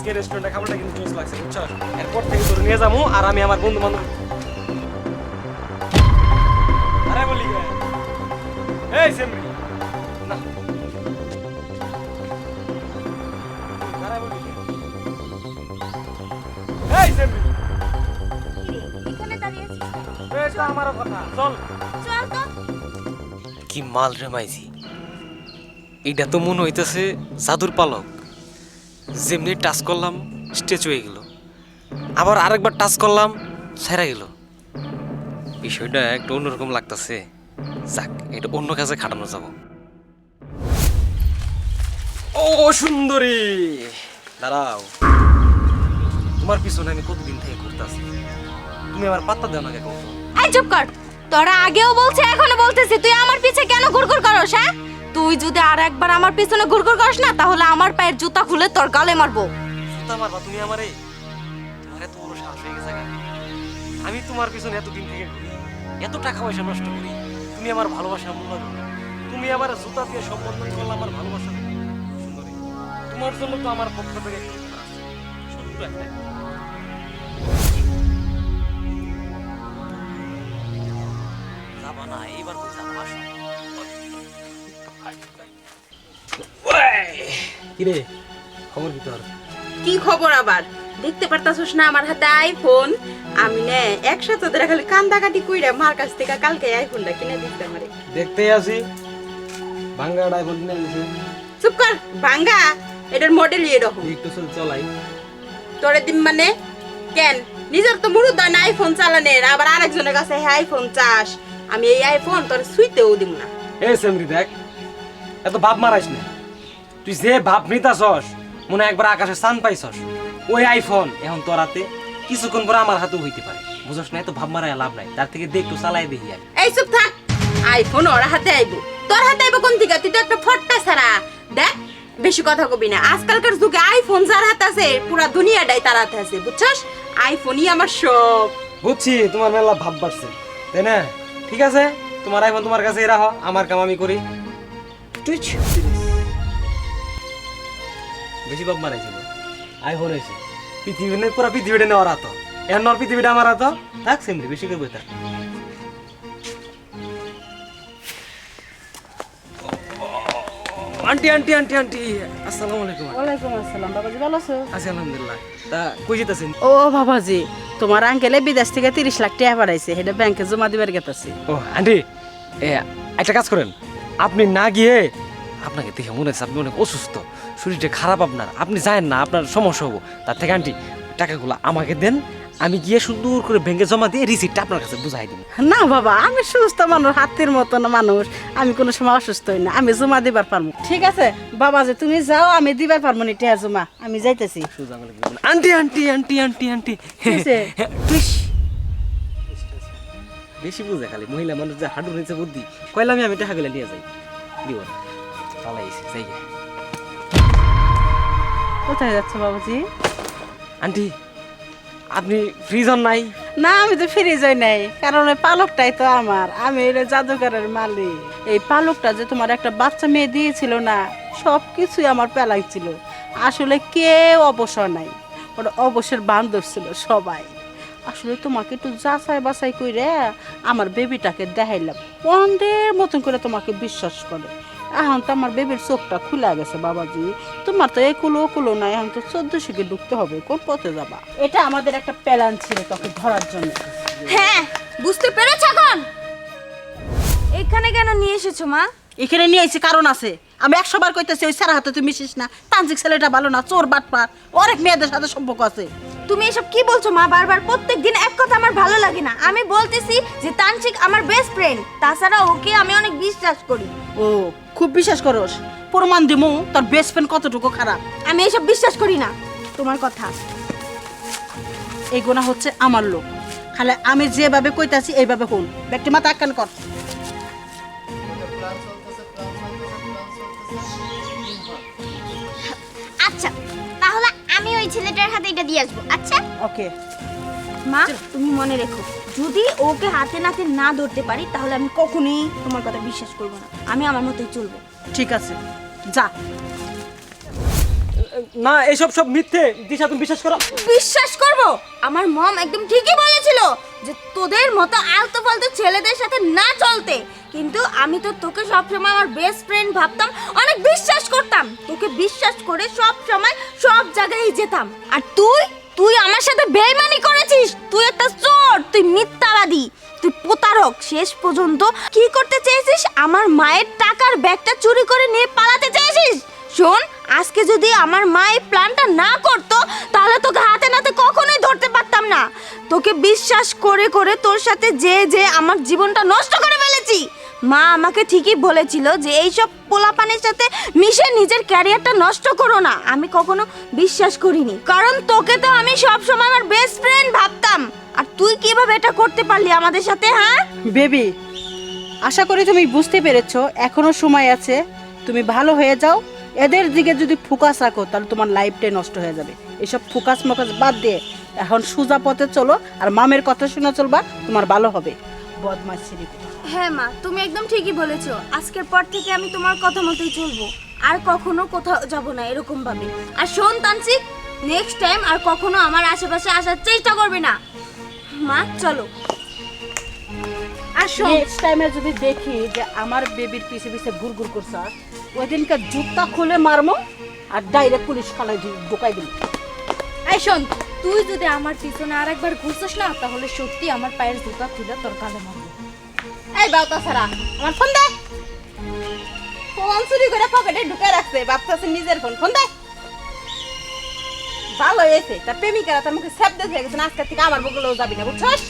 আজকে রেস্টুরেন্টে খাবারটা কিন্তু জোস লাগছে বুঝছো এরপর থেকে তোর নিয়ে যাবো আর আমি আমার বন্ধু বান্ধব আরে বলি এই সেমরি না আরে বলি এই সেমরি এখানে দাঁড়িয়ে আছিস এটা আমারও কথা চল চল তো কি মাল রে মাইজি এটা তো মনে হইতেছে জাদুর পালক যেমনি টাচ করলাম স্ট্যাচু হয়ে গেল আবার আরেকবার টাচ করলাম ছেড়া গেল বিষয়টা একটু অন্যরকম লাগতেছে যাক এটা অন্য কাজে খাটানো যাব ও সুন্দরী দাঁড়াও তোমার পিছনে আমি কতদিন থেকে ঘুরতেছি তুমি আমার পাত্তা দাও না কে কত এই চুপ কর তোরা আগেও বলছে এখনো বলতেছি তুই আমার পিছে কেন ঘুরঘুর করস হ্যাঁ তুই যদি আর একবার আমার পিছনে ঘুরঘুর করিস না তাহলে আমার পায়ের জুতা খুলে তোর গালে মারবো জুতা মারবা তুমি আমারে তোমার এত বড় সাহস হয়ে গেছে আমি তোমার পিছনে এতদিন থেকে ঘুরি এত টাকা পয়সা নষ্ট করি তুমি আমার ভালোবাসা মূল্য দাও না। তুমি আমার জুতা দিয়ে সম্বোধন করলে আমার ভালোবাসা দাও। সুন্দরী তোমার জন্য তো আমার পক্ষ থেকে একটু উপহার আছে। ছোট্ট একটা যাবা না এইবার কই যাবা আসো কিরে খবর কি তোর কি খবর আবার দেখতে পারতাছস না আমার হাতে আইফোন আমি নে একসাথে ধরে খালি কান্দাকাটি কইরা মার কাছ থেকে কালকে আইফোনটা কিনে দিতে আমারে দেখতেই আছি ভাঙ্গাড়া আইফোন কিনে দিছে চুপ কর ভাঙ্গা এটার মডেল এরকম একটু চল চলাই তোরে দিন মানে কেন নিজের তো মুরুদ না আইফোন চালানের আবার আরেকজনের কাছে আইফোন চাস আমি এই আইফোন তোর সুইতেও দিব না এই সেমরি দেখ এত ভাব মারাইস না তুই যে ভাব নিতাছস মনে হয় একবার আকাশে চাঁদ পাইছস ওই আইফোন এখন তোর হাতে কিছুক্ষণ পরে আমার হাতেও হইতে পারে বুঝছ না এত ভাব মারাই লাভ নাই তার থেকে দেখ একটু চালাই দেখি আয় এই চুপ থাক আইফোন ওর হাতে আইবো তোর হাতে আইবো কোন দিকে তুই তো একটা ফট্টা ছাড়া দেখ বেশি কথা কবি না আজকালকার যুগে আইফোন যার হাতে আছে পুরা দুনিয়াটাই তার হাতে আছে বুঝছস আইফোনই আমার সব বুঝছি তোমার মেলা ভাব বাড়ছে তাই না ঠিক আছে তোমার আইফোন তোমার কাছে রাখো আমার কাম আমি করি তুই বেশি ভাব মারাইছিল আইফোন হয়েছে পৃথিবী পুরো পৃথিবীটা নেওয়ার হাত এখন নর পৃথিবীটা আমার হাত থাক সেমরি বেশি করে বইতা আন্টি আন্টি আন্টি আন্টি আসসালামু আলাইকুম ওয়ালাইকুম আসসালাম বাবাজি ভালো আছো আছি আলহামদুলিল্লাহ তা কই যেতেছেন ও বাবাজি তোমার আঙ্কেলে বিদেশ থেকে 30 লাখ টাকা পাঠাইছে সেটা ব্যাংকে জমা দিবার গেতাছি ও আন্টি একটা কাজ করেন আপনি না গিয়ে আপনাকে দেখে মনে হচ্ছে আপনি অনেক অসুস্থ শরীরটা খারাপ আপনার আপনি জানেন না আপনার সমস্যা হবো তার থেকে আন্টি টাকাগুলো আমাকে দেন আমি গিয়ে সুন্দর করে ব্যাংকে জমা দিয়ে রিসিপ্টটা আপনার কাছে বুঝাই দিন না বাবা আমি সুস্থ মানুষ হাতের মতন মানুষ আমি কোনো সময় অসুস্থ হই না আমি জমা দিবার পারবো ঠিক আছে বাবাজি তুমি যাও আমি দিবার পারবো না টাকা জমা আমি যাইতেছি aunty aunty aunty aunty aunty কিসে? বেশি বুঝে খালি মহিলা মানুষ যে হাঁটু নিচে বুদ্ধি কইলাম আমি টাকাগুলো নিয়ে যাই দিব না পালাইছি যাই গে। কোথায় যাচ্ছ বাবাজি আন্টি আপনি ফ্রিজ অন নাই না আমি তো ফিরে যাই নাই কারণ ওই পালকটাই তো আমার আমি এই জাদুঘরের মালিক এই পালকটা যে তোমার একটা বাচ্চা মেয়ে দিয়েছিল না সব কিছুই আমার পেলাই ছিল আসলে কেউ অবসর নাই ওটা অবসর বান্ধব ছিল সবাই আসলে তোমাকে একটু যাচাই বাছাই করে আমার বেবিটাকে দেখাইলাম অন্ধের মতন করে তোমাকে বিশ্বাস করে এখন তো আমার বেবির চোখটা খুলে গেছে বাবাজি তোমার তো এই কুলো নাই এখন তো 1400 ঢুকতে হবে কোন পথে যাবা এটা আমাদের একটা প্ল্যান ছিল তোকে ধরার জন্য হ্যাঁ বুঝতে পেরেছ এখন এখানে কেন নিয়ে এসেছো মা এখানে নিয়ে এসেছি কারণ আছে আমি 100 বার কইতেছি ওই সারা হাতে তুই মিশিস না তান্ত্রিক ছেলেটা ভালো না চোর বাটপার অনেক মেয়েদের সাথে সম্পর্ক আছে তুমি এসব কি বলছো মা বারবার প্রত্যেকদিন এক কথা আমার ভালো লাগে না আমি বলতেছি যে তান্ত্রিক আমার বেস্ট ফ্রেন্ড তাছাড়া ওকে আমি অনেক বিশ্বাস করি ও খুব বিশ্বাস করস প্রমাণ দিমু তোর বেস্ট ফ্রেন্ড কতটুকু খারাপ আমি এসব বিশ্বাস করি না তোমার কথা এই গোনা হচ্ছে আমার লোক খালি আমি যেভাবে কইতাছি এইভাবে হন ব্যক্তি মাথা কান কর আচ্ছা তাহলে আমি ওই ছেলেটার হাতে এটা দিয়ে আসবো আচ্ছা ওকে মা তুমি মনে রেখো যদি ওকে হাতে নাতে না ধরতে পারি তাহলে আমি কখনোই তোমার কথা বিশ্বাস করব না আমি আমার মতোই চলবো ঠিক আছে যা না এসব সব মিথ্যে। দিশা তুমি বিশ্বাস করো। বিশ্বাস করব? আমার মম একদম ঠিকই বলেছিল যে তোদের মতো আলতু ফালতু ছেলেদের সাথে না চলতে, কিন্তু আমি তো তোকে সবসময় আমার বেস্ট ফ্রেন্ড ভাবতাম, অনেক বিশ্বাস করতাম, তোকে বিশ্বাস করে সব সময় সব জায়গায় যেতাম। আর তুই তুই আমার সাথে বেইমানি করেছিস, তুই একটা চোর, তুই মিথ্যাবাদী, তুই প্রতারক। শেষ পর্যন্ত কি করতে চেয়েছিস? আমার মায়ের টাকার ব্যাগটা চুরি করে নিয়ে পালাতে চেয়েছিস। শোন, আজকে যদি আমার মা এই প্ল্যানটা না করতো তাহলে তোকে হাতে নাতে কখনোই ধরতে পারতাম না। তোকে বিশ্বাস করে করে তোর সাথে যে আমার জীবনটা নষ্ট করে ফেলেছি। মা আমাকে ঠিকই বলেছিল যে এইসব পোলাপানের সাথে মিশে নিজের ক্যারিয়ারটা নষ্ট করো না। আমি কখনো বিশ্বাস করিনি, কারণ তোকে তো আমি সব সময় আমার বেস্ট ফ্রেন্ড ভাবতাম। আর তুই কিভাবে এটা করতে পারলি আমাদের সাথে? হ্যাঁ বেবি, আশা করি তুমি বুঝতে পেরেছো, এখনো সময় আছে, তুমি ভালো হয়ে যাও। এদের দিকে যদি ফোকাস রাখো তাহলে তোমার লাইফটাই নষ্ট হয়ে যাবে। এসব ফোকাস মকাস বাদ দিয়ে এখন সোজা পথে চলো, আর মামের কথা শুনে চলবা, তোমার ভালো হবে। বদমাশ ছেলে। হ্যাঁ মা, তুমি একদম ঠিকই বলেছো। আজকের পর থেকে আমি তোমার কথা মতোই চলবো, আর কখনো কোথাও যাব না এরকম ভাবে। আর শোন তানসিক, নেক্সট টাইম আর কখনো আমার আশেপাশে আসার চেষ্টা করবে না। মা চলো। আর নেক্সট টাইমে যদি দেখি যে আমার বেবির পিছে পিছে ঘুরঘুর করছে, ওই দিনকে জুতা খুলে মারমো আর ডাইরেক্ট পুলিশ খালায় ঢুকাই দিল। এই শোন, তুই যদি আমার পিছনে আরেকবার ঘুরছিস না তাহলে সত্যি আমার পায়ের জুতা তুলে তোর গালে মারবো। এই বাউতা ছাড়া আমার ফোন দে। ফোন চুরি করে পকেটে ঢুকে রাখছে, ভাবতেছে নিজের ফোন। ফোন দে। ভালো হয়েছে তার প্রেমিকারা তার মুখে স্যাপ দিয়ে গেছে, আজকে থেকে আমার বগলেও যাবি না, বুঝছস?